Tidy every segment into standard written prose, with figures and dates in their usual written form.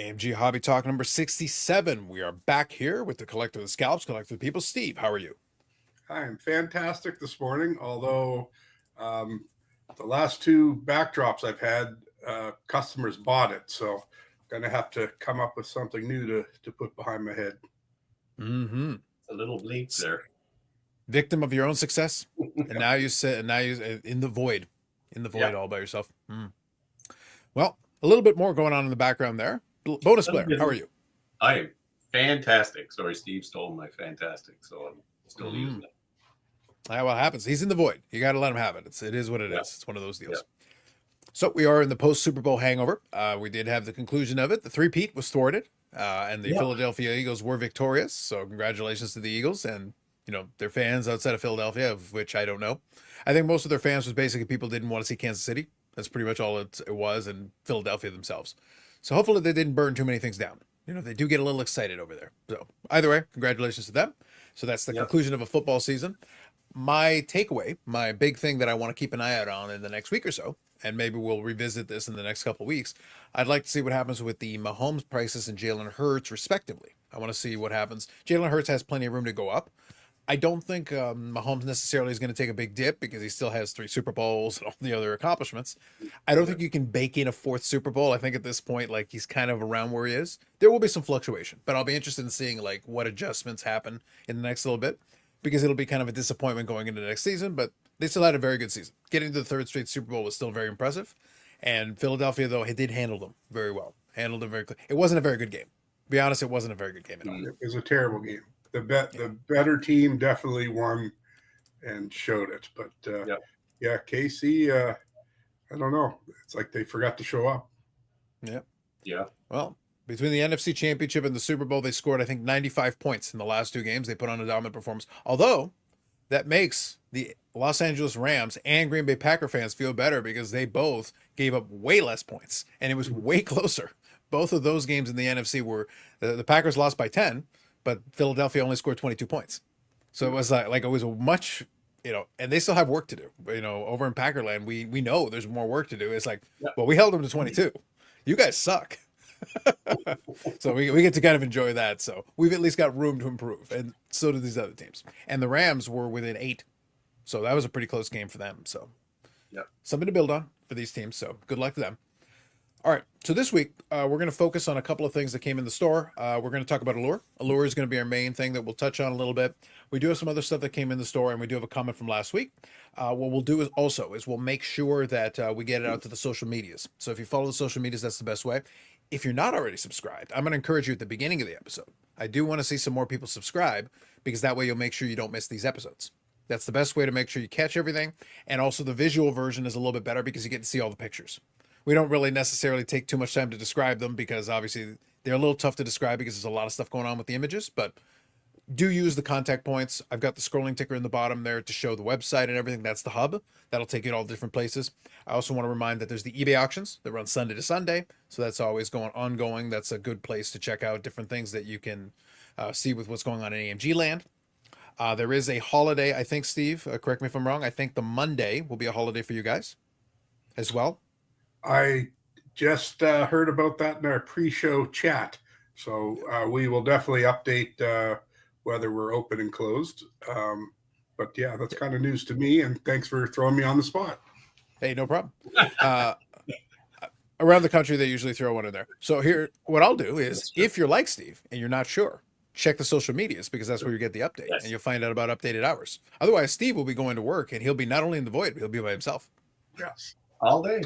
AMG Hobby Talk number 67. We are back here with the Collector of the Scalps, Collector of the People. Steve, how are you? I am fantastic this morning, although um, the last two backdrops I've had, customers bought it. So I'm going to have to come up with something new to put behind my head. Mm-hmm. A little bleak there. Victim of your own success. And now you sit, and now you're in the void, all by yourself. Well, a little bit more going on in the background there. Bonus Blair, how are you? I am fantastic. Sorry, Steve stole my fantastic, so I'm still using it. Well, it happens. He's in the void. You got to let him have it. It is what it is. It's one of those deals. So we are in the post-Super Bowl hangover. We did have the conclusion of it. The three-peat was thwarted, and the Philadelphia Eagles were victorious. So congratulations to the Eagles and, their fans outside of Philadelphia, of which I don't know. I think most of their fans was basically people didn't want to see Kansas City. That's pretty much all it was, and Philadelphia themselves. So hopefully they didn't burn too many things down. They do get a little excited over there. So either way, congratulations to them. So that's the conclusion of a football season. My takeaway, my big thing that I want to keep an eye out on in the next week or so, and maybe we'll revisit this in the next couple of weeks, I'd like to see what happens with the Mahomes prices and Jalen Hurts, respectively. I want to see what happens. Jalen Hurts has plenty of room to go up. I don't think Mahomes necessarily is going to take a big dip because he still has 3 Super Bowls and all the other accomplishments. I don't think you can bake in a 4th Super Bowl. I think at this point, he's kind of around where he is. There will be some fluctuation, but I'll be interested in seeing what adjustments happen in the next little bit, because it'll be kind of a disappointment going into the next season, but they still had a very good season. Getting to the 3rd straight Super Bowl was still very impressive. And Philadelphia, though, it did handle them very well. Handled them very clear. It wasn't a very good game. To be honest, it wasn't a very good game at all. It was a terrible game. The better team definitely won and showed it. But KC, I don't know. It's like they forgot to show up. Yeah. Well, between the NFC Championship and the Super Bowl, they scored, I think, 95 points in the last 2 games. They put on a dominant performance. Although, that makes the Los Angeles Rams and Green Bay Packer fans feel better because they both gave up way less points, and it was way closer. Both of those games in the NFC were, the Packers lost by 10, but Philadelphia only scored 22 points. So it was like it was a much, and they still have work to do. Over in Packerland, we know there's more work to do. It's like, well, we held them to 22. You guys suck. So we get to kind of enjoy that. So we've at least got room to improve, and so do these other teams. And the Rams were within 8, so that was a pretty close game for them. So something to build on for these teams. So good luck to them. All right, so this week we're going to focus on a couple of things that came in the store. We're going to talk about Allure. Allure is going to be our main thing that we'll touch on a little bit. We do have some other stuff that came in the store, and we do have a comment from last week. What we'll do is we'll make sure that we get it out to the social medias. So if you follow the social medias, that's the best way. If you're not already subscribed, I'm going to encourage you at the beginning of the episode. I do want to see some more people subscribe, because that way you'll make sure you don't miss these episodes. That's the best way to make sure you catch everything. And also the visual version is a little bit better because you get to see all the pictures. We don't really necessarily take too much time to describe them because obviously they're a little tough to describe because there's a lot of stuff going on with the images, but do use the contact points. I've got the scrolling ticker in the bottom there to show the website and everything. That's the hub. That'll take you to all different places. I also want to remind that there's the eBay auctions that run Sunday to Sunday. So that's always ongoing. That's a good place to check out different things that you can see with what's going on in AMG land. There is a holiday, I think, Steve, correct me if I'm wrong. I think the Monday will be a holiday for you guys as well. I just heard about that in our pre-show chat. So we will definitely update whether we're open and closed. But yeah, that's kind of news to me. And thanks for throwing me on the spot. Hey, no problem. Around the country, they usually throw one in there. So here, what I'll do is, if you're like Steve and you're not sure, check the social medias, because that's where you get the update and you'll find out about updated hours. Otherwise, Steve will be going to work and he'll be not only in the void, but he'll be by himself. Yes. All day.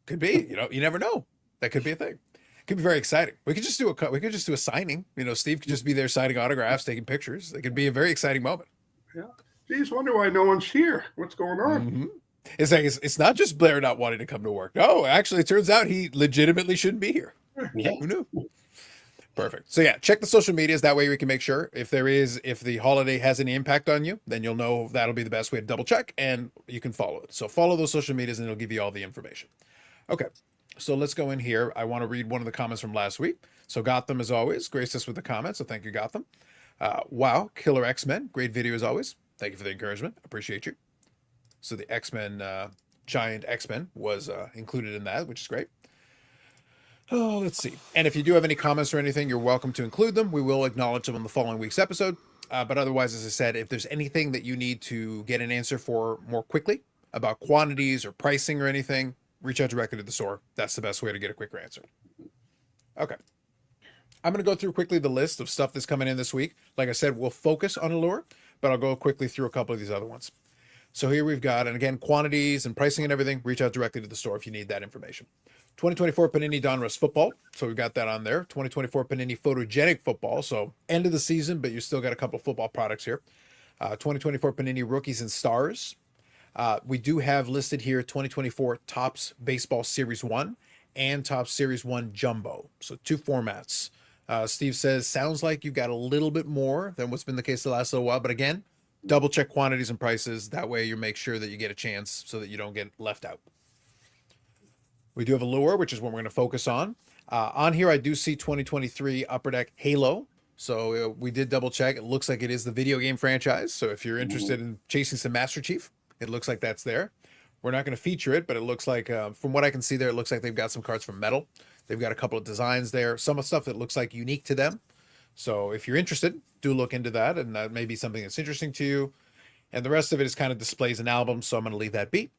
Could be, you never know. That could be a thing. Could be very exciting. We could just do a signing. Steve could just be there signing autographs, taking pictures. It could be a very exciting moment. Yeah. Geez, wonder why no one's here. What's going on? Mm-hmm. It's like it's not just Blair not wanting to come to work. No, actually, it turns out he legitimately shouldn't be here. Yeah. Who knew? Perfect. So yeah, check the social medias. That way we can make sure if the holiday has any impact on you, then you'll know that'll be the best way to double check, and you can follow it. So follow those social medias and it'll give you all the information. Okay. So let's go in here. I want to read one of the comments from last week. So Gotham, as always, graced us with the comments. So thank you, Gotham. Wow. Killer X-Men. Great video as always. Thank you for the encouragement. Appreciate you. So the X-Men, Giant X-Men was included in that, which is great. Oh, let's see. And if you do have any comments or anything, you're welcome to include them. We will acknowledge them on the following week's episode. But otherwise, as I said, if there's anything that you need to get an answer for more quickly about quantities or pricing or anything, reach out directly to the store. That's the best way to get a quicker answer. Okay. I'm going to go through quickly the list of stuff that's coming in this week. Like I said, we'll focus on Allure, but I'll go quickly through a couple of these other ones. So here we've got, and again, quantities and pricing and everything, reach out directly to the store if you need that information. 2024 Panini Donruss Football. So we've got that on there. 2024 Panini Photogenic Football. So end of the season, but you still got a couple of football products here. 2024 Panini Rookies and Stars. We do have listed here 2024 Topps Baseball Series 1 and Topps Series 1 Jumbo. So 2 formats. Steve says, sounds like you've got a little bit more than what's been the case the last little while. But again, double check quantities and prices. That way you make sure that you get a chance so that you don't get left out. We do have Allure, which is what we're going to focus on. On here, I do see 2023 Upper Deck Halo. So we did double check. It looks like it is the video game franchise. So if you're interested in chasing some Master Chief, it looks like that's there. We're not going to feature it, but it looks like, from what I can see there, it looks like they've got some cards from Metal. They've got a couple of designs there, some stuff that looks like unique to them. So if you're interested, do look into that, and that may be something that's interesting to you. And the rest of it is kind of displays and albums, so I'm going to leave that be.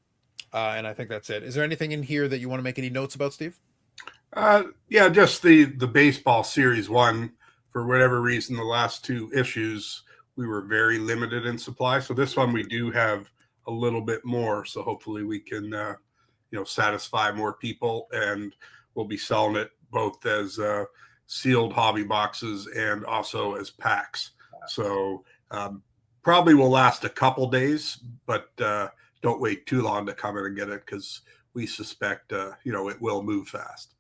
And I think that's it. Is there anything in here that you want to make any notes about, Steve? Yeah, just the baseball Series 1. For whatever reason, the last 2 issues, we were very limited in supply. So this one we do have a little bit more. So hopefully we can, satisfy more people, and we'll be selling it both as sealed hobby boxes and also as packs. So probably will last a couple days, but don't wait too long to come in and get it, because we suspect, it will move fast.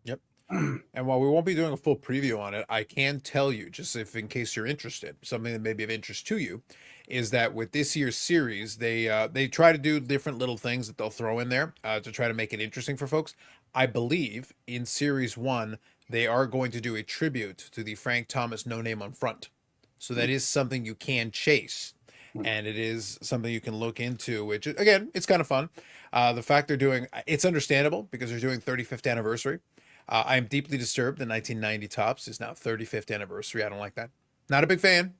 Yep. And while we won't be doing a full preview on it, I can tell you, just if in case you're interested, something that may be of interest to you, is that with this year's series, they try to do different little things that they'll throw in there to try to make it interesting for folks. I believe in Series 1, they are going to do a tribute to the Frank Thomas No Name on Front. So that is something you can chase. And it is something you can look into, which, again, it's kind of fun. The fact they're doing, it's understandable because they're doing 35th anniversary. I am deeply disturbed. The 1990 Topps is now 35th anniversary. I don't like that. Not a big fan,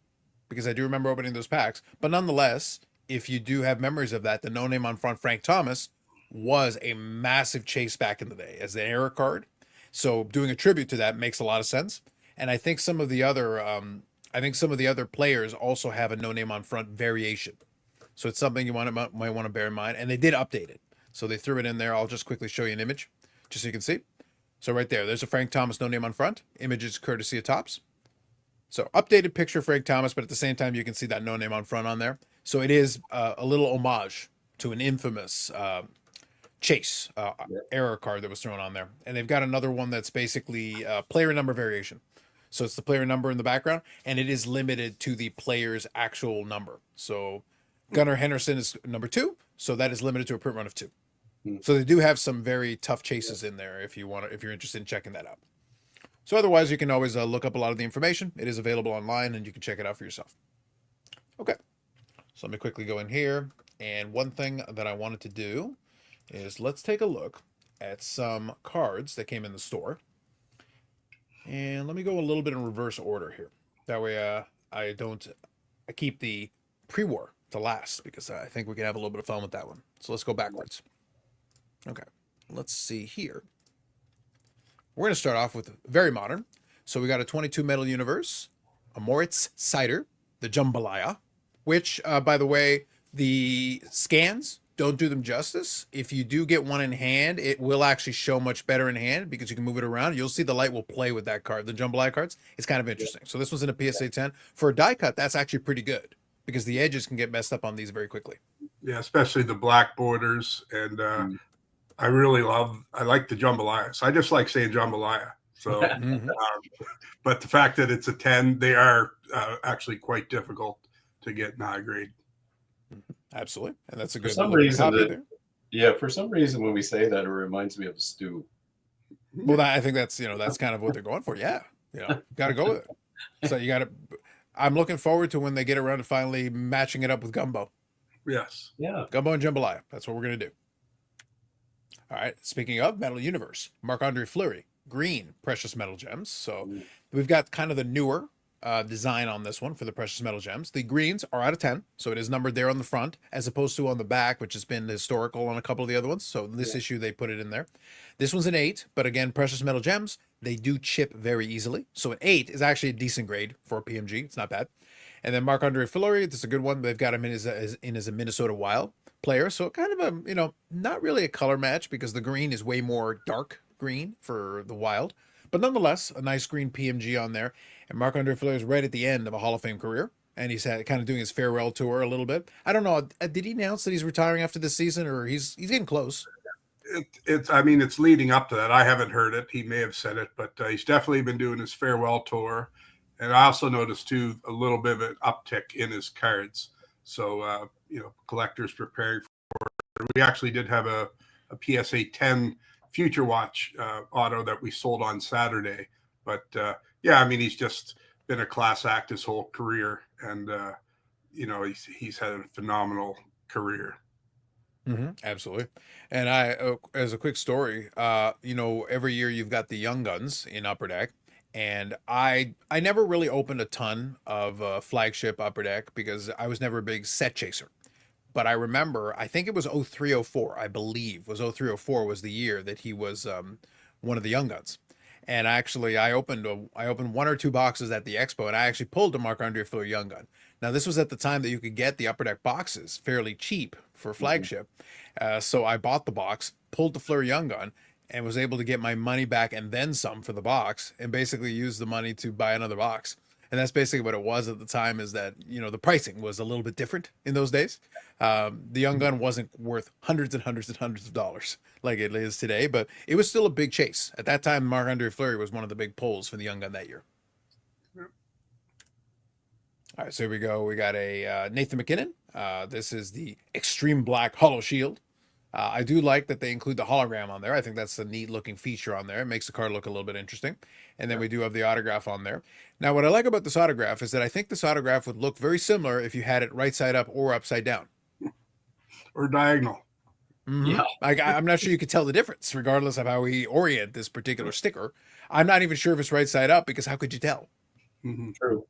because I do remember opening those packs. But nonetheless, if you do have memories of that, the No Name on Front Frank Thomas was a massive chase back in the day as the error card. So doing a tribute to that makes a lot of sense. And I think some of the other players also have a No Name on Front variation. So it's something you might want to bear in mind. And they did update it. So they threw it in there. I'll just quickly show you an image just so you can see. So right there's a Frank Thomas No Name on Front. Images courtesy of Topps. So updated picture of Frank Thomas, but at the same time, you can see that No Name on Front on there. So it is a little homage to an infamous chase error card that was thrown on there. And they've got another one that's basically player number variation. So it's the player number in the background, and it is limited to the player's actual number. So Gunnar Henderson is number 2, so that is limited to a print run of 2. So they do have some very tough chases in there if you're interested in checking that out. So otherwise, you can always look up a lot of the information. It is available online, and you can check it out for yourself. Okay, so let me quickly go in here. And one thing that I wanted to do is let's take a look at some cards that came in the store. And let me go a little bit in reverse order here. That way I keep the pre-war to last, because I think we can have a little bit of fun with that one. So let's go backwards. Okay, let's see here. We're going to start off with very modern. So we got a 22 Metal Universe, a Moritz Cider, the Jambalaya, which, by the way, the scans don't do them justice. If you do get one in hand, it will actually show much better in hand because you can move it around. You'll see the light will play with that card. The Jambalaya cards, it's kind of interesting. So this one's in a PSA 10. For a die cut, that's actually pretty good because the edges can get messed up on these very quickly. Yeah, especially the black borders. And I like the Jambalaya. So I just like saying Jambalaya. So, but the fact that it's a 10, they are actually quite difficult to get in high grade. Absolutely. And that's a good for some reason. For some reason, when we say that, it reminds me of a stew. Well, I think that's kind of what they're going for. Yeah. Got to go with it. So I'm looking forward to when they get around to finally matching it up with gumbo. Yes. Yeah. Gumbo and jambalaya. That's what we're going to do. All right. Speaking of Metal Universe, Marc-Andre Fleury, green precious metal gems. So Ooh. we've got kind of the newer design on this one for the precious metal gems. The greens are out of 10, so it is numbered there on the front as opposed to on the back, which has been historical on a couple of the other ones. So this issue they put it in there. This one's an 8, but again, precious metal gems, they do chip very easily. So an 8 is actually a decent grade for a PMG. It's not bad. And then Marc-Andre Fleury, this is a good one. They've got him in as a Minnesota Wild player. So kind of a, not really a color match because the green is way more dark green for the Wild. But nonetheless, a nice green PMG on there. And Marc-Andre Fleury is right at the end of a Hall of Fame career. And he's kind of doing his farewell tour a little bit. I don't know. Did he announce that he's retiring after this season, or he's getting close? It's leading up to that. I haven't heard it. He may have said it, but he's definitely been doing his farewell tour. And I also noticed too a little bit of an uptick in his cards. So collectors preparing for it. We actually did have a PSA 10 Future Watch auto that we sold on Saturday. But he's just been a class act his whole career, and he's had a phenomenal career. Absolutely. And as a quick story, every year you've got the Young Guns in Upper Deck, and I never really opened a ton of flagship Upper Deck because I was never a big set chaser. But I remember, I think it was 0304, I believe, was 0304 was the year that he was one of the Young Guns. And actually, I opened one or two boxes at the expo, and I actually pulled a Marc-Andre Fleury Young Gun. Now, this was at the time that you could get the Upper Deck boxes fairly cheap for flagship. So I bought the box, pulled the Fleury Young Gun, and was able to get my money back and then some for the box, and basically used the money to buy another box. And that's basically what it was at the time, is that, the pricing was a little bit different in those days. The Young Gun wasn't worth hundreds and hundreds and hundreds of dollars like it is today, but it was still a big chase. At that time, Marc-Andre Fleury was one of the big pulls for the Young Gun that year. Yep. All right, so here we go. We got a Nathan McKinnon. This is the Extreme Black Hollow Shield. I do like that they include the hologram on there. I think that's a neat looking feature on there. It makes the card look a little bit interesting. And then we do have the autograph on there. Now, what I like about this autograph is that I think this autograph would look very similar if you had it right side up or upside down. Or diagonal. Yeah. I'm not sure you could tell the difference, regardless of how we orient this particular sticker. I'm not even sure if it's right side up, because how could you tell? True.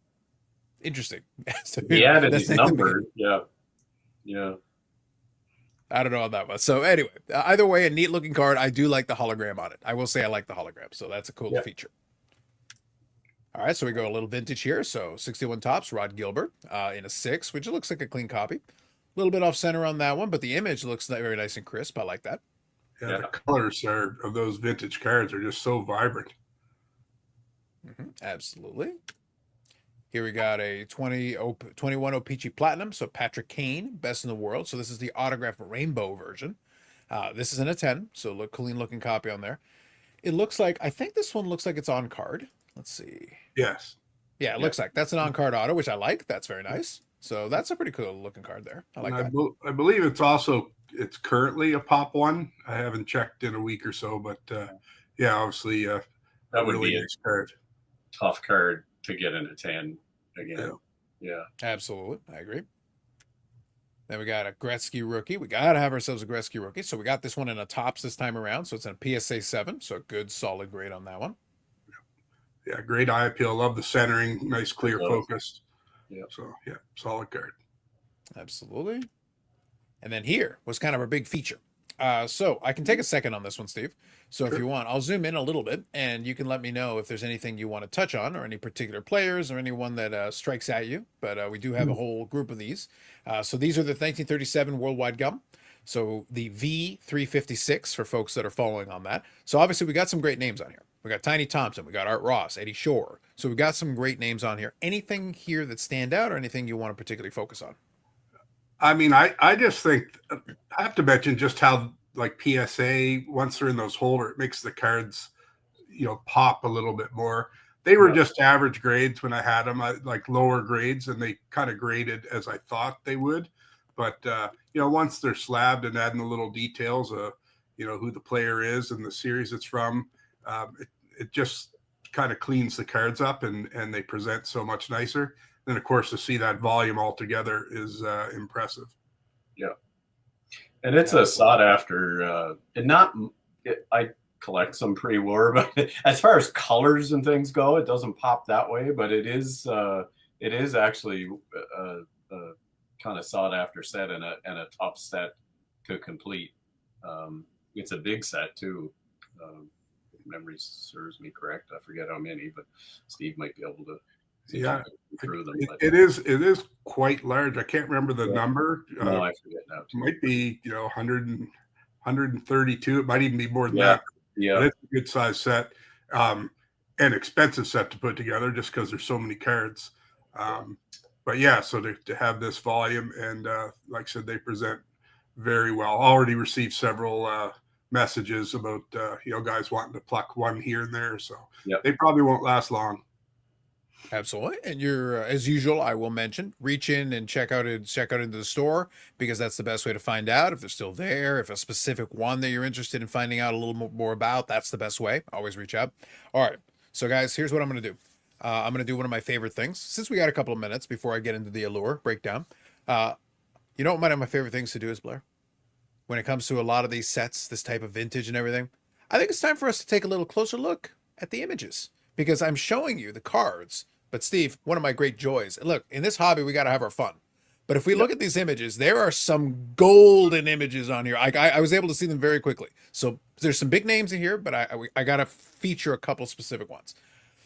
Interesting. So, he added these numbers. Yeah. I don't know how that was. So anyway, either way, a neat looking card. I do like the hologram on it. I will say I like the hologram. So that's a cool feature. All right. So we go a little vintage here. So 61 tops, Rod Gilbert in a 6, which looks like a clean copy. A little bit off center on that one, but the image looks very nice and crisp. I like that. Yeah, the colors of those vintage cards are just so vibrant. Absolutely. Here we got a 21 O-Pee-Chee Platinum. So Patrick Kane, best in the world. So this is the autographed rainbow version. This is in a 10. So look, clean looking copy on there. It looks like, I think this one looks like it's on card. Let's see. Yes. Yeah, it looks like that's an on card auto, which I like. That's very nice. So that's a pretty cool looking card there. I like that. I believe it's currently a pop one. I haven't checked in a week or so, but obviously that would really be nice card. Tough card to get in a 10 again. Yeah. Absolutely. I agree. Then we got a Gretzky rookie. We got to have ourselves a Gretzky rookie. So we got this one in a tops this time around. So it's in a PSA 7. So a good solid grade on that one. Yeah, great eye appeal. Love the centering. Nice, clear focus. Yeah. So, solid card. Absolutely. And then here was kind of our big feature. So I can take a second on this one, Steve. So if you want, I'll zoom in a little bit, and you can let me know if there's anything you want to touch on, or any particular players, or anyone that strikes at you. But we do have a whole group of these. So these are the 1937 Worldwide Gum. So the V356 for folks that are following on that. So obviously we got some great names on here. We got Tiny Thompson, we got Art Ross, Eddie Shore. So we got some great names on here. Anything here that stand out, or anything you want to particularly focus on? I mean, I just think I have to mention just how, like, PSA, once they're in those holder, it makes the cards, pop a little bit more. They were just average grades when I had them, like lower grades, and they kind of graded as I thought they would. But, once they're slabbed and adding the little details, who the player is and the series it's from, it just kind of cleans the cards up, and they present so much nicer. Then, of course, to see that volume altogether is impressive. Yeah. And it's a sought after, and collect some pre-war, but as far as colors and things go, it doesn't pop that way. But it is actually a kind of sought after set and a tough set to complete. It's a big set too. If memory serves me correct, I forget how many, but Steve might be able to. Yeah, through them. It is quite large. I can't remember the number. No, I forget now. It might be 100 132. It might even be more than Yeah. that. Yeah, But it's a good size set, an expensive set to put together just because there's so many cards. But yeah, so to have this volume and like I said, they present very well. Already received several messages about guys wanting to pluck one here and there, so they probably won't last long. Absolutely. And you're, as usual, I will mention, reach in and check out into the store, because that's the best way to find out if they're still there. If a specific one that you're interested in finding out a little more about, that's the best way. Always reach out. All right. So guys, here's what I'm going to do. I'm going to do one of my favorite things, since we got a couple of minutes before I get into the Allure breakdown. You know what one of my favorite things to do is, Blair? When it comes to a lot of these sets, this type of vintage and everything, I think it's time for us to take a little closer look at the images, because I'm showing you the cards. But Steve, one of my great joys, look, in this hobby, we got to have our fun. But if we look at these images, there are some golden images on here. I was able to see them very quickly. So there's some big names in here, but I got to feature a couple specific ones.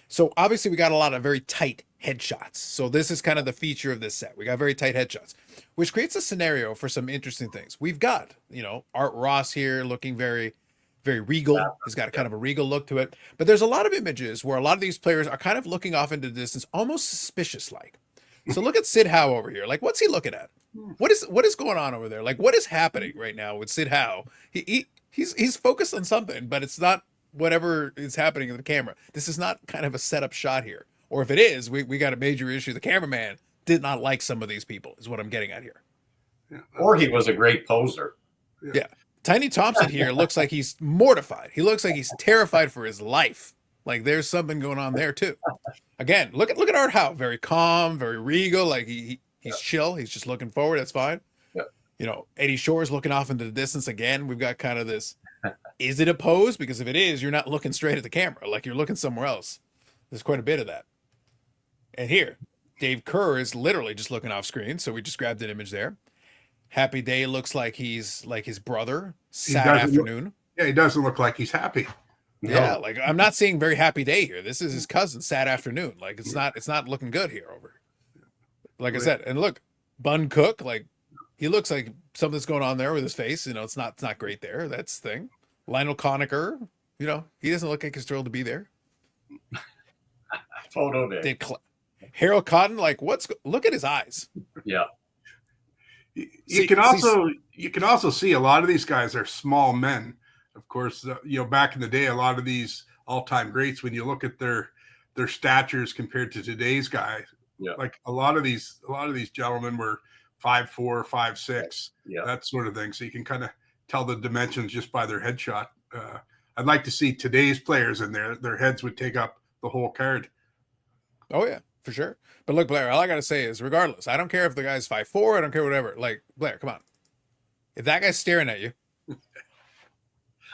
So obviously we got a lot of very tight headshots. So this is kind of the feature of this set. We got very tight headshots, which creates a scenario for some interesting things. We've got, Art Ross here looking very, very regal. He's got kind of a regal look to it. But there's a lot of images where a lot of these players are kind of looking off into the distance, almost suspicious-like. So look at Sid Howe over here. Like, what's he looking at? What is going on over there? Like, what is happening right now with Sid Howe? He's focused on something, but it's not whatever is happening in the camera. This is not kind of a setup shot here. Or if it is, we got a major issue. The cameraman did not like some of these people, is what I'm getting at here. Yeah. Or he was a great poser. Yeah. Tiny Thompson here looks like he's mortified. He looks like he's terrified for his life. Like there's something going on there too. Again, look at Art Howe. Very calm, very regal. Like he's chill. He's just looking forward. That's fine. Yeah. Eddie Shore's looking off into the distance again. We've got kind of this. Is it a pose? Because if it is, you're not looking straight at the camera. Like you're looking somewhere else. There's quite a bit of that. And here, Dave Kerr is literally just looking off screen. So we just grabbed an image there. Happy Day looks like he's like his brother. Sad afternoon. He doesn't look like he's happy. Yeah, like I'm not seeing very Happy Day here. This is his cousin, Sad Afternoon. Like it's not looking good here over. Like I said, and look, Bun Cook, like he looks like something's going on there with his face. It's not great there. That's the thing. Lionel Conacher, he doesn't look like he's thrilled to be there. Photo day. Harold Cotton, like look at his eyes. Yeah. You can also see a lot of these guys are small men. Of course, back in the day, a lot of these all-time greats, when you look at their statures compared to today's guys, like a lot of these gentlemen were 5'4", 5'6", that sort of thing. So you can kind of tell the dimensions just by their headshot. I'd like to see today's players in there. Their heads would take up the whole card. Oh yeah, for sure. But look, Blair, all I got to say is, regardless, I don't care if the guy's 5'4", I don't care whatever. Like, Blair, come on. If that guy's staring at you,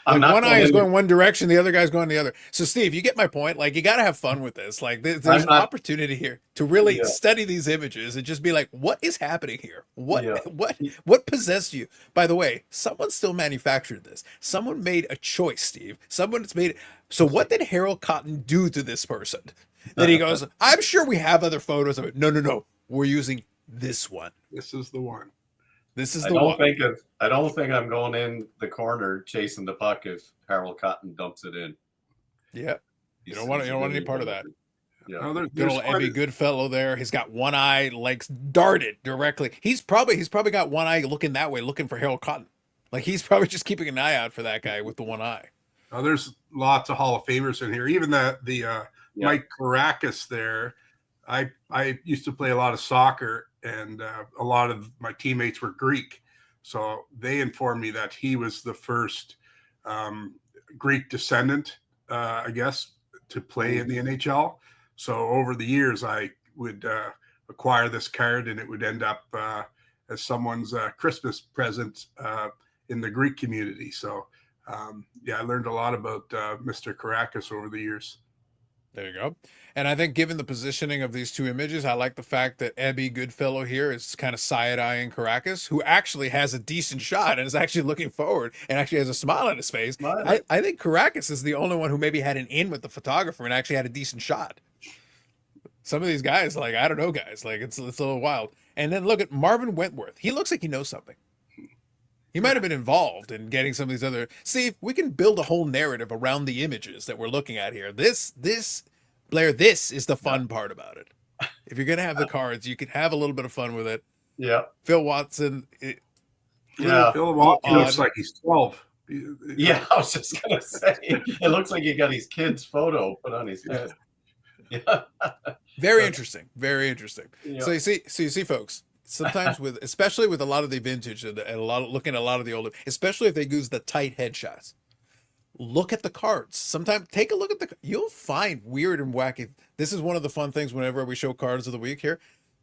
like one eye is going one direction, the other guy's going the other. So, Steve, you get my point. Like, you got to have fun with this. Like, there's an opportunity here to really study these images and just be like, what is happening here? What possessed you? By the way, someone still manufactured this. Someone made a choice, Steve. Someone's made it. So what did Harold Cotton do to this person? That he goes, I'm sure we have other photos of it. No. We're using this one. This is the one. This is the one. I don't think I'm going in the corner chasing the puck if Harold Cotton dumps it in. Yeah. You don't want any part of that. Yeah. No, good old Ebby Goodfellow there. He's got one eye like darted directly. He's probably got one eye looking that way, looking for Harold Cotton. Like he's probably just keeping an eye out for that guy with the one eye. Oh, there's lots of Hall of Famers in here. Even the Mike Caracas there. I used to play a lot of soccer, and a lot of my teammates were Greek. So they informed me that he was the first Greek descendant, I guess, to play in the NHL. So over the years, I would acquire this card, and it would end up as someone's Christmas present in the Greek community. So Yeah, I learned a lot about Mr. Caracas over the years. There you go. And I think given the positioning of these two images, I like the fact that Ebby Goodfellow here is kind of side-eyeing Caracas, who actually has a decent shot and is actually looking forward and actually has a smile on his face. I think Caracas is the only one who maybe had an in with the photographer and actually had a decent shot. Some of these guys, like, I don't know, guys, like it's a little wild. And then look at Marvin Wentworth. He looks like he knows something. He might have been involved in getting some of these other. See, we can build a whole narrative around the images that we're looking at here. This, Blair, this is the fun part about it. If you're gonna have the cards, you can have a little bit of fun with it. Yeah. Phil Watson. Phil Watson looks like he's 12. Yeah, I was just gonna say, it looks like he got his kid's photo put on his head. Yeah. Very interesting. Very interesting. Yeah. So you see, folks. Sometimes especially with a lot of the vintage and looking at a lot of the older, especially if they use the tight headshots. Look at the cards. Sometimes take a look at you'll find weird and wacky. This is one of the fun things whenever we show cards of the week here.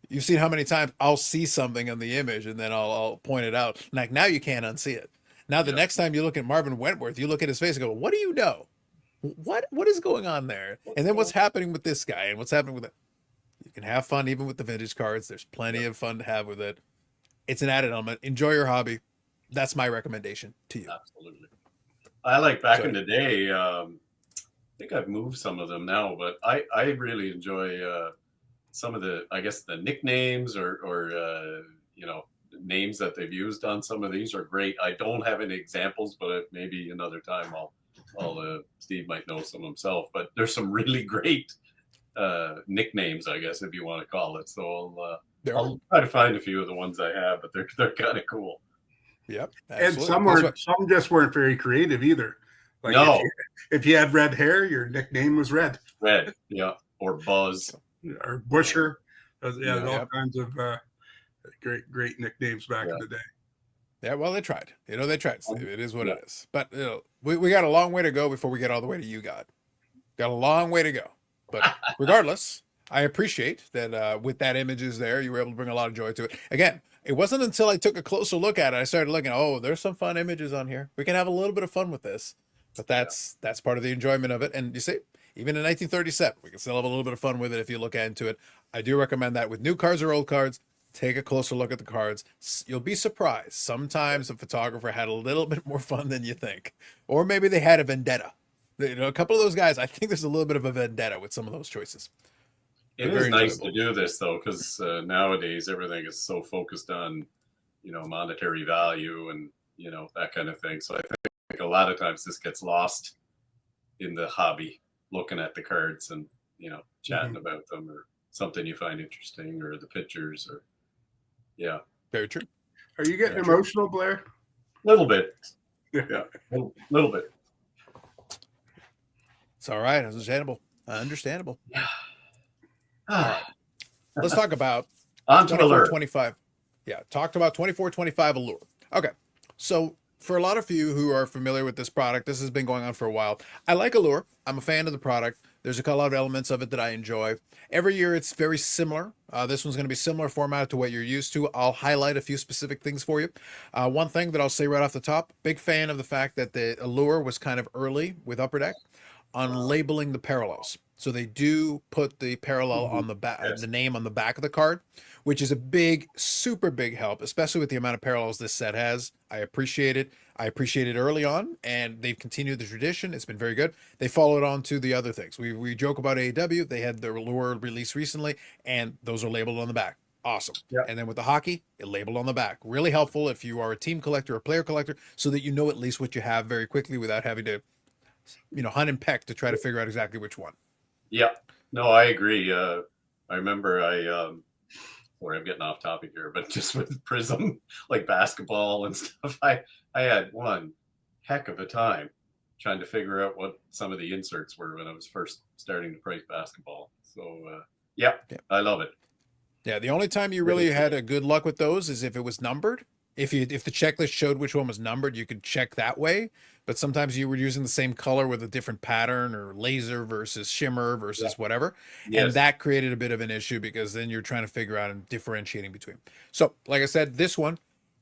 You've seen how many times I'll see something in the image and then I'll point it out. Like now you can't unsee it. Now the next time you look at Marvin Wentworth, you look at his face and go, "What do you know? What is going on there?" And then what's happening with this guy and what's happening with it? You can have fun even with the vintage cards. There's plenty of fun to have with it. It's an added element. Enjoy your hobby. That's my recommendation to you. Absolutely. I like back in the day. I think I've moved some of them now, but I really enjoy some of the, I guess, the nicknames or names that they've used on some of these are great. I don't have any examples, but maybe another time Steve might know some himself. But there's some really great nicknames, I guess, if you want to call it. So I'll try to find a few of the ones I have, but they're kind of cool. Yep. Absolutely. And some just weren't very creative either. Like no. If you had red hair, your nickname was Red. Red, yeah. Or Buzz. Or Busher. All kinds of great nicknames back in the day. Yeah, well, they tried. They tried, Steve. It is what it is. But we got a long way to go before we get all the way to you, God. Got a long way to go. But regardless, I appreciate that with that images there, you were able to bring a lot of joy to it. Again, it wasn't until I took a closer look at it, I started looking, there's some fun images on here. We can have a little bit of fun with this. But that's part of the enjoyment of it. And you see, even in 1937, we can still have a little bit of fun with it if you look into it. I do recommend that with new cards or old cards. Take a closer look at the cards. You'll be surprised. Sometimes the photographer had a little bit more fun than you think. Or maybe they had a vendetta. A couple of those guys, I think there's a little bit of a vendetta with some of those choices. It is nice to do this, though, because nowadays everything is so focused on, monetary value and, that kind of thing. So I think a lot of times this gets lost in the hobby, looking at the cards and, chatting about them or something you find interesting or the pictures or, yeah. Very true. Are you getting emotional, Blair? A little bit. Yeah, a little bit. It's all right. Understandable. Yeah. All right. Let's talk about 24-25. Yeah, talked about 24-25 Allure. Okay. So for a lot of you who are familiar with this product, this has been going on for a while. I like Allure. I'm a fan of the product. There's a lot of elements of it that I enjoy. Every year it's very similar. This one's going to be similar format to what you're used to. I'll highlight a few specific things for you. One thing that I'll say right off the top, big fan of the fact that the Allure was kind of early with Upper Deck on labeling the parallels. So they do put the parallel on the back, the name on the back of the card, which is a big, super big help, especially with the amount of parallels this set has. I appreciate it. I appreciate it early on, and they've continued the tradition. It's been very good. They followed on to the other things. We joke about AEW. They had their Allure release recently, and those are labeled on the back. Awesome. Yeah. And then with the hockey, it labeled on the back. Really helpful if you are a team collector or player collector, so that you know at least what you have very quickly without having to, hunt and peck to try to figure out exactly which one. Yeah, no, I agree. I remember sorry, I'm getting off topic here, but just with Prism, like basketball and stuff, I had one heck of a time trying to figure out what some of the inserts were when I was first starting to price basketball. So, yeah, I love it. Yeah, the only time you really had a good luck with those is if it was numbered. If the checklist showed which one was numbered, you could check that way. But sometimes you were using the same color with a different pattern or laser versus shimmer versus whatever. Yes. And that created a bit of an issue because then you're trying to figure out and differentiating between. So like I said, this one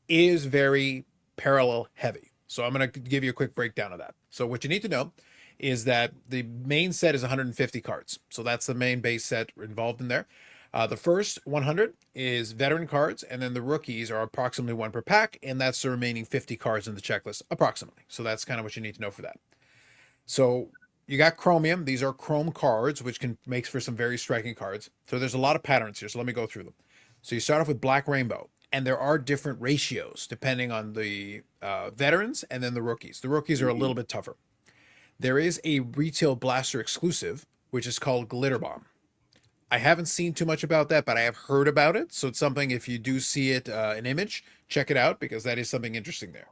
is very parallel heavy. So I'm going to give you a quick breakdown of that. So what you need to know is that the main set is 150 cards. So that's the main base set involved in there. The first 100 is veteran cards, and then the rookies are approximately one per pack, and that's the remaining 50 cards in the checklist, approximately. So that's kind of what you need to know for that. So you got chromium. These are chrome cards, which makes for some very striking cards. So there's a lot of patterns here. So let me go through them. So you start off with black rainbow, and there are different ratios depending on the veterans and then the rookies. The rookies are a little bit tougher. There is a retail blaster exclusive, which is called Glitter Bomb. I haven't seen too much about that, but I have heard about it. So it's something, if you do see it, an image, check it out, because that is something interesting there.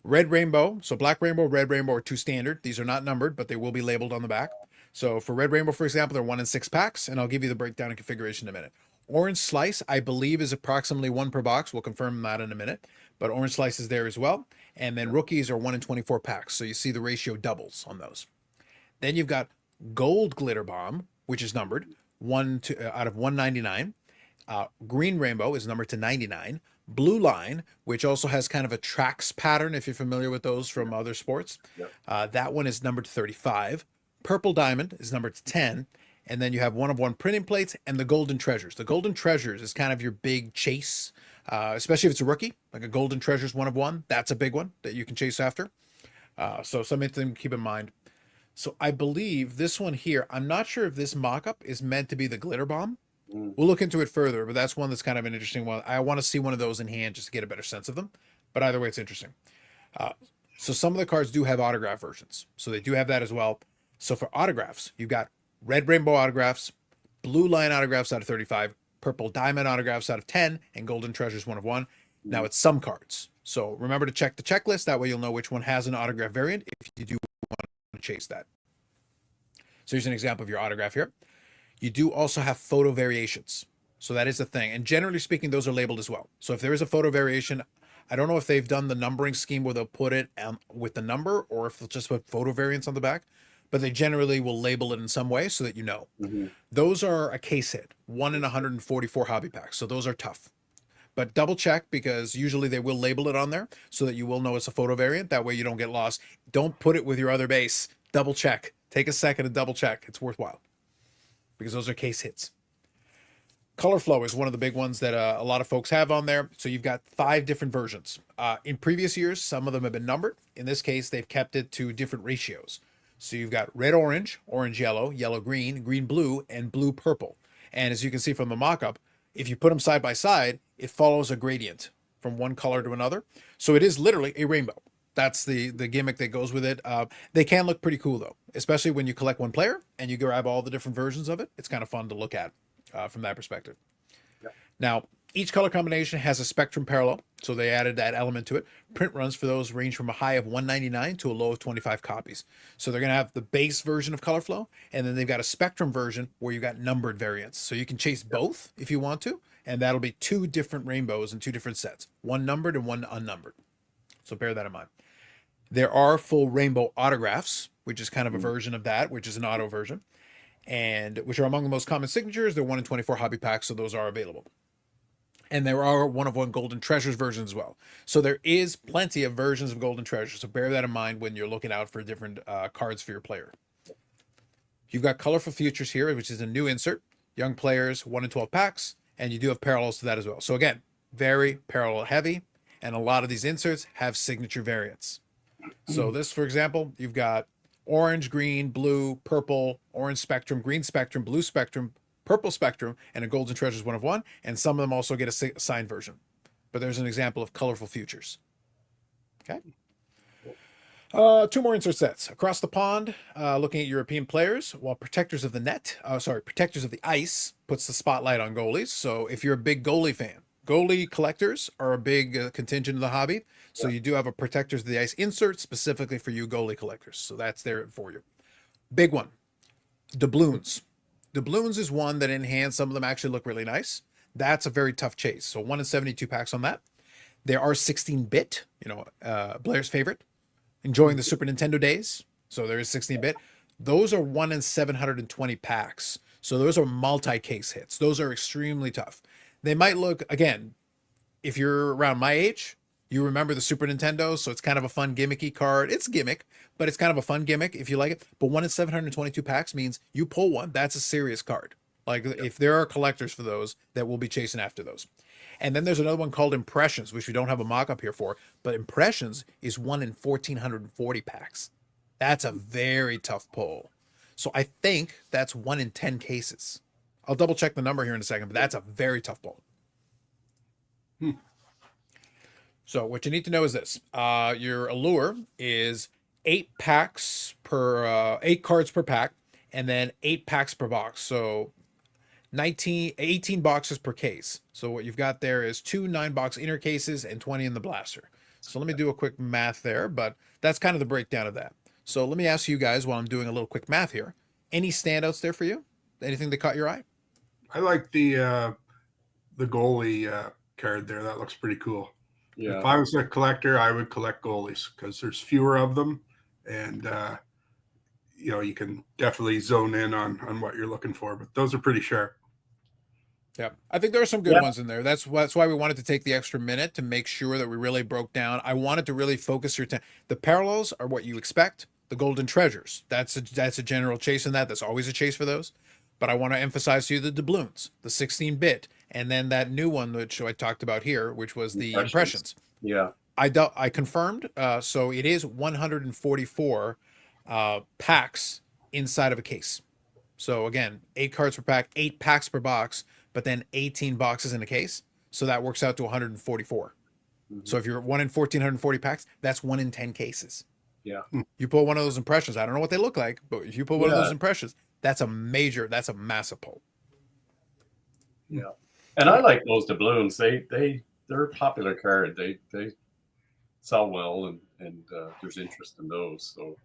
Red rainbow. So black rainbow, red rainbow are two standard. These are not numbered, but they will be labeled on the back. So for red rainbow, for example, they're 1 in 6 packs, and I'll give you the breakdown and configuration in a minute. Orange slice, I believe, is approximately 1 per box. We'll confirm that in a minute. But orange slice is there as well. And then rookies are 1 in 24 packs. So you see the ratio doubles on those. Then you've got gold glitter bomb, which is numbered out of 199. Green rainbow is numbered to 99. Blue line, which also has kind of a tracks pattern, if you're familiar with those from other sports. Yep. That one is numbered to 35. Purple diamond is numbered to 10. And then you have 1 of 1 printing plates and the golden treasures. The golden treasures is kind of your big chase, especially if it's a rookie, like a golden treasures 1 of 1. That's a big one that you can chase after. So something to keep in mind. So I believe this one here, I'm not sure if this mock-up is meant to be the glitter bomb. We'll look into it further, but that's one that's kind of an interesting one. I want to see one of those in hand just to get a better sense of them. But either way, it's interesting. So some of the cards do have autograph versions. So they do have that as well. So for autographs, you've got red rainbow autographs, blue line autographs out of 35, purple diamond autographs out of 10, and golden treasures 1 of 1. Now it's some cards. So remember to check the checklist. That way you'll know which one has an autograph variant if you do want to chase that. So here's an example of your autograph here. You do also have photo variations. So that is a thing. And generally speaking, those are labeled as well. So if there is a photo variation, I don't know if they've done the numbering scheme where they'll put it with the number or if they'll just put photo variants on the back, but they generally will label it in some way so that you know. Those are a case hit, 1 in 144 hobby packs. So those are tough. But double check, because usually they will label it on there so that you will know it's a photo variant. That way you don't get lost. Don't put it with your other base. Double check. Take a second to double check. It's worthwhile because those are case hits. Color flow is one of the big ones that a lot of folks have on there. So you've got 5 different versions. In previous years, some of them have been numbered. In this case, they've kept it to different ratios. So you've got red orange, orange yellow, yellow green, green blue, and blue purple. And as you can see from the mock-up, if you put them side by side, it follows a gradient from one color to another. So it is literally a rainbow. That's the gimmick that goes with it. They can look pretty cool, though, especially when you collect one player and you grab all the different versions of it. It's kind of fun to look at from that perspective. Yeah. Now, each color combination has a spectrum parallel, so they added that element to it. Print runs for those range from a high of 199 to a low of 25 copies. So they're going to have the base version of color flow, and then they've got a spectrum version where you got numbered variants. So you can chase both if you want to, and that'll be 2 different rainbows in 2 different sets, one numbered and one unnumbered. So bear that in mind. There are full rainbow autographs, which is kind of a version of that, which is an auto version, and which are among the most common signatures. They're 1 in 24 hobby packs, so those are available. And there are 1 of 1 golden treasures versions as well. So there is plenty of versions of golden treasures. So bear that in mind when you're looking out for different cards for your player. You've got colorful futures here, which is a new insert. Young players, 1 in 12 packs, and you do have parallels to that as well. So again, very parallel heavy, and a lot of these inserts have signature variants. So this, for example, you've got orange, green, blue, purple, orange spectrum, green spectrum, blue spectrum, purple spectrum, and a golden treasures 1 of 1. And some of them also get a signed version. But there's an example of colorful futures. Okay. 2 more insert sets. Across the pond, looking at European players, while protectors of the ice puts the spotlight on goalies. So if you're a big goalie fan, goalie collectors are a big contingent of the hobby. So you do have a protectors of the ice insert specifically for you goalie collectors. So that's there for you. Big one, doubloons. Doubloons is one that in hand, some of them actually look really nice. That's a very tough chase. So 1 in 72 packs on that. There are 16-bit, Blair's favorite, enjoying the Super Nintendo days. So there is 16-bit. Those are 1 in 720 packs. So those are multi-case hits. Those are extremely tough. They might look, again, if you're around my age, you remember the Super Nintendo, so it's kind of a fun gimmicky card. It's a gimmick, but it's kind of a fun gimmick if you like it. But 1 in 722 packs means you pull one, that's a serious card. Like if there are collectors for those that will be chasing after those. And then there's another one called Impressions, which we don't have a mock-up here for, but Impressions is 1 in 1,440 packs. That's a very tough pull. So I think that's 1 in 10 cases. I'll double check the number here in a second, but that's a very tough pull. So what you need to know is this. Your Allure is 8 cards per pack, and then 8 packs per box. So 18 boxes per case. So what you've got there is 2 9-box inner cases and 20 in the blaster. So let me do a quick math there, but that's kind of the breakdown of that. So let me ask you guys while I'm doing a little quick math here. Any standouts there for you? Anything that caught your eye? I like the goalie card there. That looks pretty cool. Yeah. If I was a collector, I would collect goalies because there's fewer of them, and you can definitely zone in on what you're looking for. But those are pretty sharp. Yeah, I think there are some good ones in there. That's why we wanted to take the extra minute to make sure that we really broke down. I wanted to really focus your time. The parallels are what you expect. The golden treasures, that's a general chase in that. That's always a chase for those. But I want to emphasize to you the doubloons, the 16-bit, and then that new one which I talked about here, which was the Impressions. Yeah. I confirmed. So it is 144 packs inside of a case. So again, 8 cards per pack, 8 packs per box, but then 18 boxes in a case. So that works out to 144. So if you're 1 in 1,440 packs, that's 1 in 10 cases. Yeah. You pull one of those Impressions. I don't know what they look like, but if you pull one of those Impressions, that's a massive pull. Yeah. And I like those doubloons. They're a popular card. They sell well, and there's interest in those. So.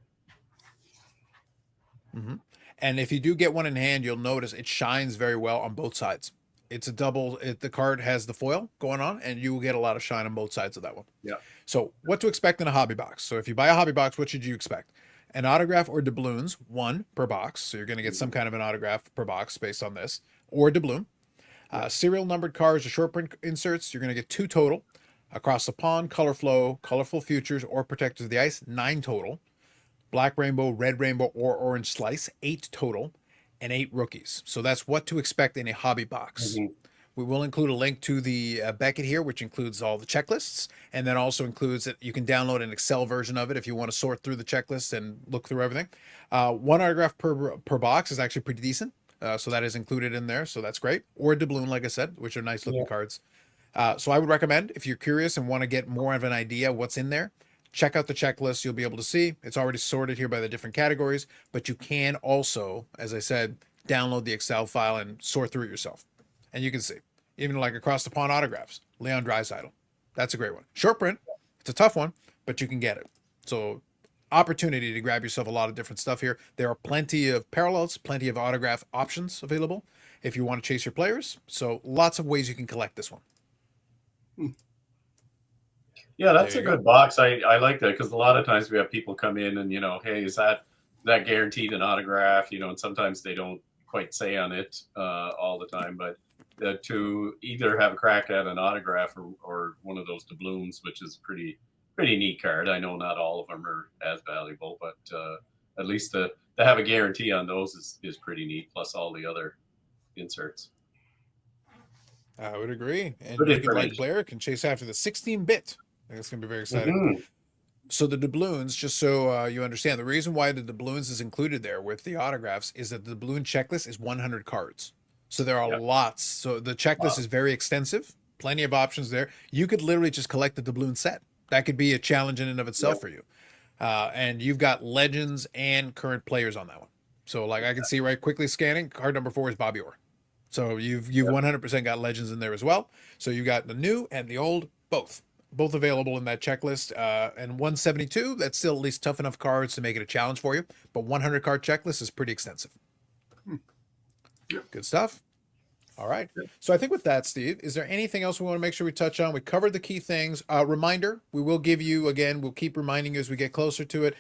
And if you do get one in hand, you'll notice it shines very well on both sides. It's a double. The card has the foil going on, and you will get a lot of shine on both sides of that one. Yeah. So what to expect in a hobby box? So if you buy a hobby box, what should you expect? An autograph or doubloons, 1 per box. So you're going to get some kind of an autograph per box based on this, or a doubloon. Serial numbered cards or short print inserts, you're going to get 2 total. Across the Pond, Color Flow, Colorful Futures, or Protectors of the Ice, 9 total. Black Rainbow, Red Rainbow, or Orange Slice, 8 total. And 8 rookies. So that's what to expect in a hobby box. We will include a link to the Beckett here, which includes all the checklists, and then also includes that you can download an Excel version of it if you want to sort through the checklist and look through everything. 1 autograph per box is actually pretty decent. So that is included in there. So that's great. Or a doubloon, like I said, which are nice looking cards. So I would recommend, if you're curious and want to get more of an idea of what's in there, check out the checklist. You'll be able to see it's already sorted here by the different categories, but you can also, as I said, download the Excel file and sort through it yourself. And you can see, even like Across the Pond autographs, Leon Draisaitl. That's a great one. Short print, it's a tough one, but you can get it. So opportunity to grab yourself a lot of different stuff here. There are plenty of parallels, plenty of autograph options available if you want to chase your players. So lots of ways you can collect this one. Yeah, that's a good box. I like that because a lot of times we have people come in and, hey, is that guaranteed an autograph? And sometimes they don't quite say on it all the time, but to either have a crack at an autograph or one of those doubloons, which is pretty neat card. I know not all of them are as valuable, but at least to have a guarantee on those is pretty neat, plus all the other inserts. I would agree. And Good you can, like Blair, can chase after the 16-bit. I think it's going to be very exciting. So the doubloons, just so you understand, the reason why the doubloons is included there with the autographs is that the doubloon checklist is 100 cards. So there are lots. So the checklist is very extensive. Plenty of options there. You could literally just collect the doubloon set. That could be a challenge in and of itself for you. And you've got legends and current players on that one. So like I can see right quickly scanning, card number 4 is Bobby Orr. So you've 100% got legends in there as well. So you got the new and the old, both available in that checklist. And 172, that's still at least tough enough cards to make it a challenge for you. But 100 card checklist is pretty extensive. Good stuff. All right. So I think with that, Steve, is there anything else we want to make sure we touch on? We covered the key things. Reminder, we will give you, again, we'll keep reminding you as we get closer to it.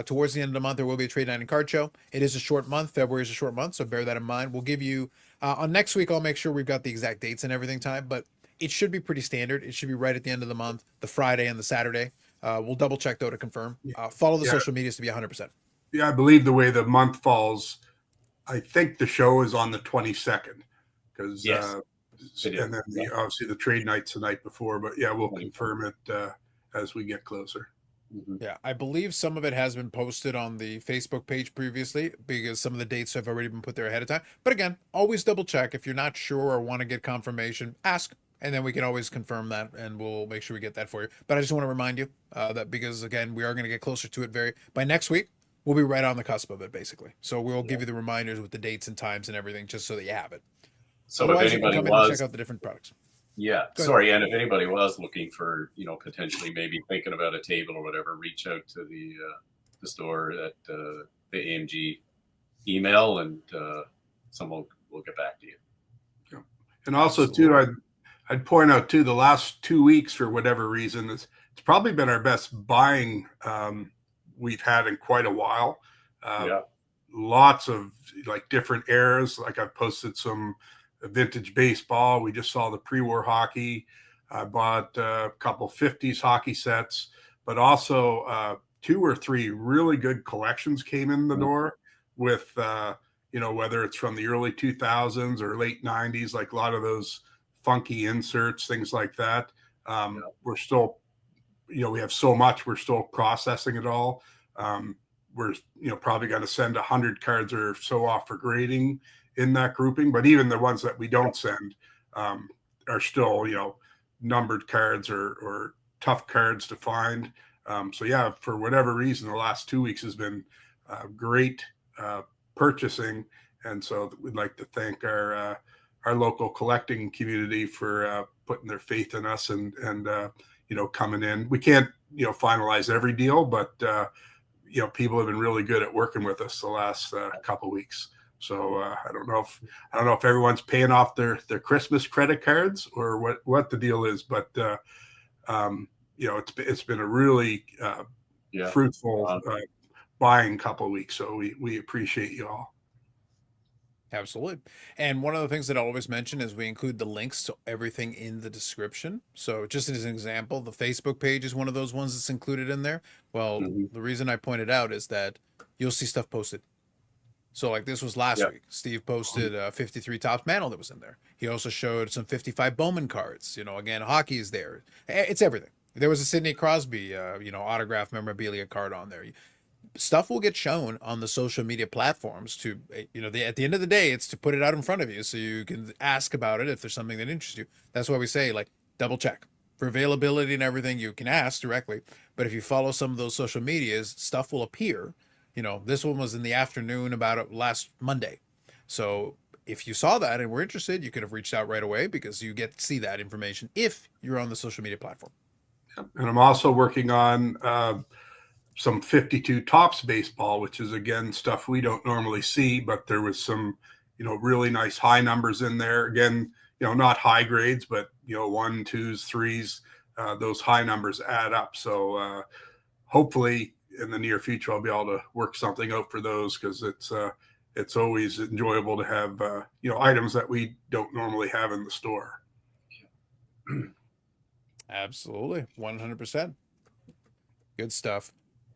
Towards the end of the month, there will be a Trade Night and Card Show. It is a short month. February is a short month, so bear that in mind. We'll give you, on next week, I'll make sure we've got the exact dates and everything time, but It should be pretty standard. It should be right at the end of the month, the Friday and the Saturday. We'll double check though to confirm. Follow the social medias to be 100%. Yeah, I believe the way the month falls, I think the show is on the 22nd because Yes. and then obviously the trade night's the night before. But yeah, we'll confirm it as we get closer. Yeah, I believe some of it has been posted on the Facebook page previously because some of the dates have already been put there ahead of time. But again, always double check. If you're not sure or want to get confirmation, ask, and then we can always confirm that, and we'll make sure we get that for you. But I just want to remind you that because, again, we are going to get closer to it by next week, we'll be right on the cusp of it, basically. So we'll give you the reminders with the dates and times and everything just so that you have it. So Otherwise, if anybody you can come in and check out the different products. Yeah, sorry. And if anybody was looking for, potentially maybe thinking about a table or whatever, reach out to the store at the AMG email, and someone will get back to you. Yeah. And also, too, I'd point out, too, the last 2 weeks, for whatever reason, it's probably been our best buying we've had in quite a while. Lots of different eras. Like I've posted some vintage baseball. We just saw the pre-war hockey. I bought a couple 50s hockey sets, but also 2 or 3 really good collections came in the door with, whether it's from the early 2000s or late 90s, like a lot of those funky inserts, things like that. We're still, we have so much, we're still processing it all. We're, probably going to send 100 cards or so off for grading in that grouping, but even the ones that we don't send are still, numbered cards or tough cards to find. So yeah, for whatever reason, the last 2 weeks has been great purchasing, and so we'd like to thank our local collecting community for putting their faith in us and coming in. We can't finalize every deal, but people have been really good at working with us the last couple weeks. So I don't know if everyone's paying off their Christmas credit cards or what the deal is, but it's been a really fruitful buying couple of weeks. So we appreciate you all. Absolutely. And one of the things that I always mention is we include the links to everything in the description. So just as an example, the Facebook page is one of those ones that's included in there. Well, the reason I pointed out is that you'll see stuff posted. So like this was last week. Steve posted a 53 Topps Mantle that was in there. He also showed some 55 Bowman cards. Again, hockey is there. It's everything. There was a Sidney Crosby, autograph memorabilia card on there. Stuff will get shown on the social media platforms to, at the end of the day, it's to put it out in front of you so you can ask about it if there's something that interests you. That's why we say, double check. For availability and everything, you can ask directly. But if you follow some of those social medias, stuff will appear. This one was in the afternoon about last Monday. So if you saw that and were interested, you could have reached out right away because you get to see that information if you're on the social media platform. And I'm also working on some 52 Topps baseball, which is, again, stuff we don't normally see, but there was some, really nice high numbers in there. Again, not high grades, but, 1, 2s, 3s, those high numbers add up. So hopefully in the near future, I'll be able to work something out for those because it's always enjoyable to have, items that we don't normally have in the store. Absolutely. 100%. Good stuff.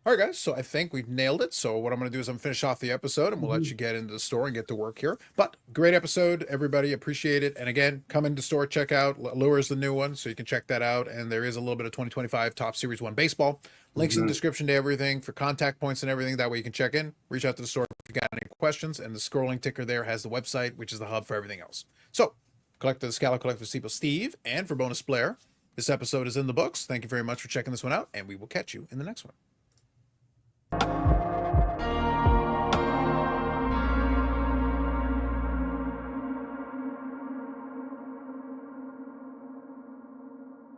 All right, guys. So I think we've nailed it. So what I'm going to do is I'm finish off the episode and we'll let you get into the store and get to work here. But great episode, everybody. Appreciate it. And again, come into store, check out Allure is the new one, so you can check that out. And there is a little bit of 2025 Topps Series 1 baseball. Links in the description to everything for contact points and everything. That way you can check in, reach out to the store if you've got any questions. And the scrolling ticker there has the website, which is the hub for everything else. So, Collector the Scala Collector Steeple Steve, and for Bonus Blair, this episode is in the books. Thank you very much for checking this one out, and we will catch you in the next one.